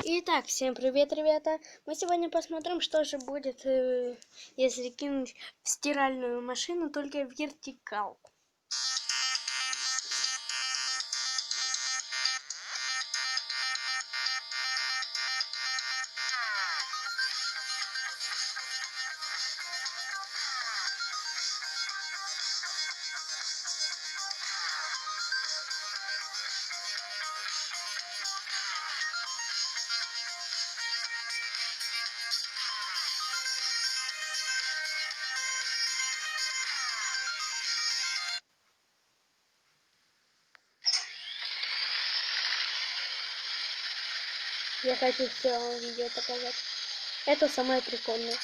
Итак, всем привет, ребята! Мы сегодня посмотрим, что же будет, если кинуть в стиральную машину только вертикалку. Я хочу все вам видео показать. Это самое прикольное.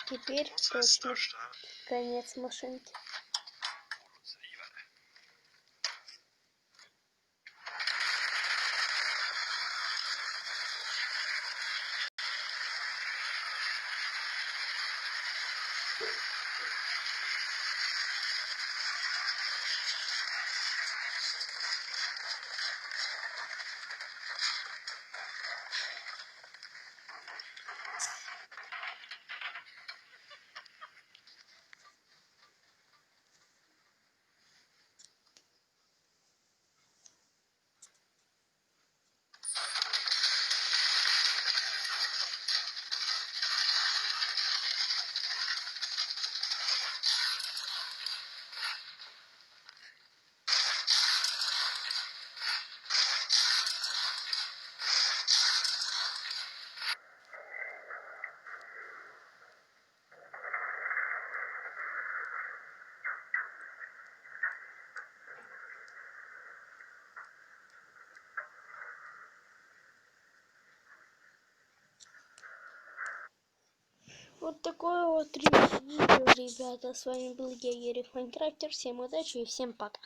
Теперь точно конец машинки. Вот такое вот видео, ребята. С вами был я, Ерик Майнкрафтер. Всем удачи и всем пока.